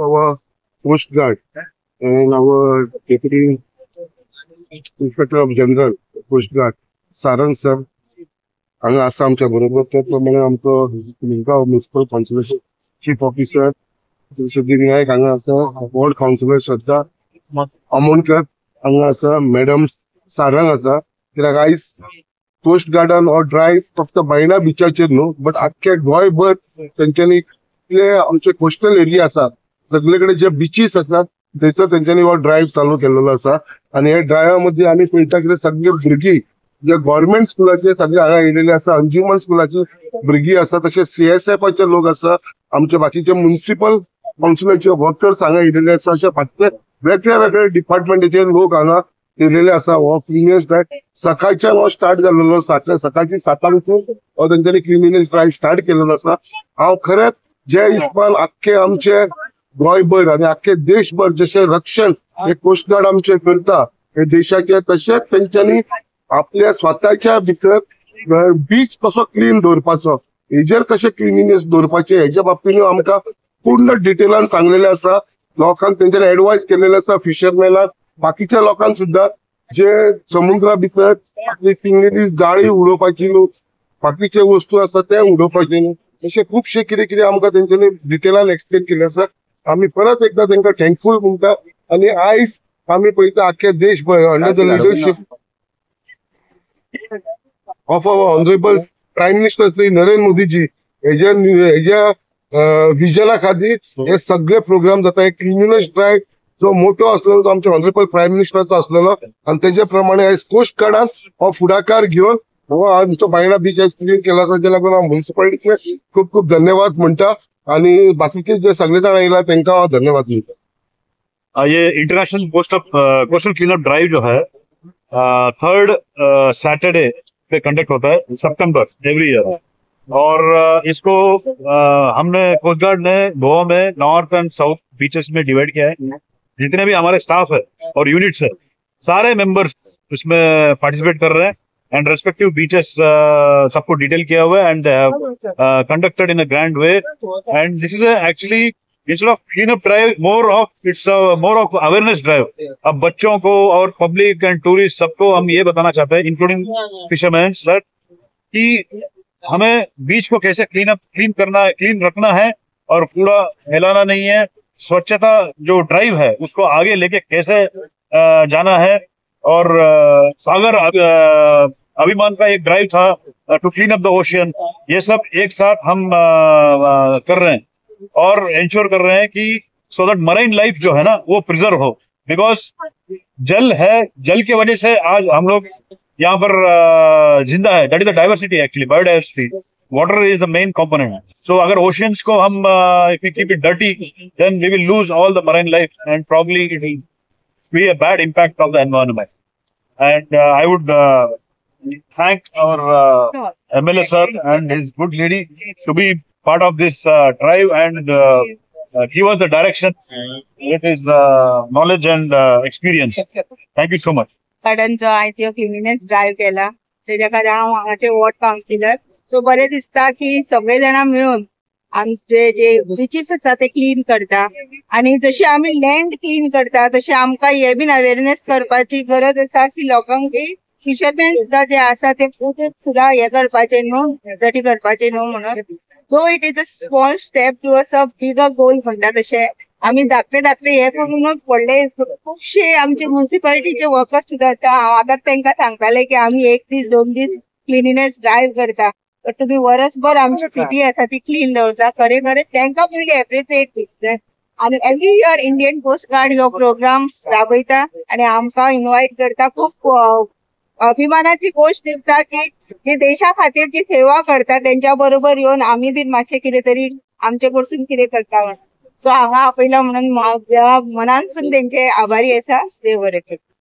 our Coast Guard and our Deputy Inspector of General Coast Guard Sarang sir हांगा आसा आमच्या बरोबर. त्या प्रमाणे आमचो मुलगांव म्युनिसिपल कॉन्सर्वेशन चीफ ऑफिसर सिद्धी नायक हांगा आसा, वॉर्ड काउन्सिलर श्रद्धा आमोणकर हांगा आसा, मॅडम सारंग आसा. कित्याक आयज कोस्ट गार्डान हो ड्रायव्ह फक्त बायणा बिचाचेर न्हू बट आख्खे गोंयभर तेंच्यांनी इतले आमचे कोस्टल एरिया आसा सगळे कडेन जे बिचीस आसात थंयसर तेंच्यांनी हो ड्रायव्ह चालू केलेलो आसा. आनी हे ड्रायव्हा मध्ये आमी पळयता की सगळे भुरगीं जे गव्हर्नमेंट स्कुलाचे सगळे हांगा येयलेले आसा, अंजुमन स्कुलाची भुरगीं आसा, तशें CSFचे लोक आसा, आमचे बाकीचे म्युनिसिपल काउन्सिलाचे वर्कर्स हांगा येयलेले आसा, अशे बाकीचे वेगळ्या वेगळ्या डिपार्टमेंटाचे लोक हांगा येयलेले आसा. हो क्लिनिनेस ड्रायव्ह सकाळच्यान हो स्टार्ट जाल्लो, सकाळची 7:00 हो तेंच्यांनी क्लिनिनेस ड्रायव्ह स्टार्ट केलेलो आसा. हांव खरेंच जे हिसपान आख्खे आमचे गोंयभर आनी आख्खे देशभर जशें रक्षण हे कोस्ट गार्ड आमचे करता हे देशाचे, तशेंच तेंच्यांनी आपल्या स्वताच्या भितर बीच कसो क्लीन दवरपाचो, हेजेर कशें क्लिनिनेस दवरपाचे हेच्या बाबतींत आमकां पूर्ण डिटेलान सांगलेले आसा. लोकांक तेंच्यांनी एडवायस केलेले आसा, फिशरमॅनाक बाकीच्या लोकांक सुद्धा जे समुद्रा भितर आपली फिंगरी जाळी उडोवपाची न्हू, बाकीचे वस्तू आसा ते उडोवपाचे न्हू, अशें खुबशे कितें कितें आमकां तेंच्यांनी डिटेलान एक्सप्लेन केले आसा. आमी परत एकदा तांकां थँकफूल म्हणटा. आनी आयज आमी पळयता आख्खे देशभर under the leadership of our honourable prime minister Shri Narendra Modiji हेज्या विजना खातीर हे सगळे प्रोग्राम जाता. एक क्लिनिनेस ड्रायव्ह जो मोठो आसलेलो तो आमच्या ऑनरेबल प्रायम मिनिस्टराचो आसलेलो आनी तेजे प्रमाणे आयज कोस्ट गार्डान हो फुडाकार घेवन हो आमचो बायणा बीच आयज क्लीन केला. ताजे लागून हांव म्युनिसिपालिटीचे खूब खूब धन्यवाद म्हणटा आनी बाकीचे जे सगळे जाण आयला तांकां हांव धन्यवाद म्हणटा. ये international coastal clean up drive जो है 3rd सैटरडे पे कंडक्ट होता है सितंबर एवरी ईयर. और इसको हमने कोस्ट गार्ड ने गोवा में नॉर्थ एंड साउथ बीचेस में डिवाइड किया है. जितने भी हमारे स्टाफ है और यूनिट्स है सारे मेंबर्स इसमें पार्टिसिपेट कर रहे हैं एंड रेस्पेक्टिव बीचेस सबको डिटेल किया हुआ है and they have conducted in a grand way. End this is actually instead of clean up drive more of awareness drive. अब बच्चों को और पब्लिक एंड टूरिस्ट सबको हम ये बताना चाहते हैं इंक्लूडिंग फिशरमैन दैट कि हमें बीच को कैसे क्लीन करना है, क्लीन रखना है और कूड़ा फैलाना नहीं है. स्वच्छता जो ड्राइव है उसको आगे लेके कैसे जाना है. और सागर अभिमान का एक ड्राइव था to clean up the ocean. ये सब एक साथ हम कर रहे हैं और इंश्योर कर रहे हैं कि सो दैट मरीन लाइफ जो है ना वो प्रिजर्व हो. बिकॉज जल है, जल की वजह से आज हम लोग यहाँ पर जिंदा है. That is the diversity actually, biodiversity. Water is the main component. So अगर ओशियंस को हम if we keep it dirty then we will lose all the marine life and probably it will be a bad impact of the environment. And I would thank our MLA sir and his good lady to be part of this drive and give us the direction with his knowledge and experience. Thank you so much. गार्डनचो आयज ह्यो cleanliness drive केला तेज्या खातीर हांव हांगाचे ward counsellor. So बरें दिसता की सगळे जाणां मेळून आमचे जे बिचीस आसा ते क्लीन करता आनी जशी आमी लँड क्लीन करता तशें आमकां हे बीन अवेअरनेस करपाची गरज आसा की लोकांक की फिशरमॅन सुद्धा जे आसा ते सुद्धा हे करपाचे न्हू, डर्टी करपाचे न्हू म्हणून. So it is a small step towards a bigger goal म्हणटा तशें आमी धाकटे धाकटे हे करूनच व्हडले खुबशे आमचे म्युनिसिपालिटीचे वर्कर्स सुद्धा आसा. हांव आतांच तांकां सांगतालें की आमी 1 दीस 2 दीस क्लिनिनेस ड्रायव्ह करता तर तुमी वर्सभर आमची सिटी आसा ती क्लीन दवरता. खरें खरें तांकां पयलीं एप्रिसिएट दिसचें. आनी every year Indian coast guard हो प्रोग्राम राबयता आनी आमकां इन्वायट करता. खूब अभिमानाची गोष्ट दिसता की जे देशा खातीर जी सेवा करता त्यांच्या बरोबर येवन आमी बी मातशें कितें तरी आमचे कडसून कितें करता. सो हांगा आपयला म्हणून मनानसून तेंचे आभारी आसा. देव बरें करूं.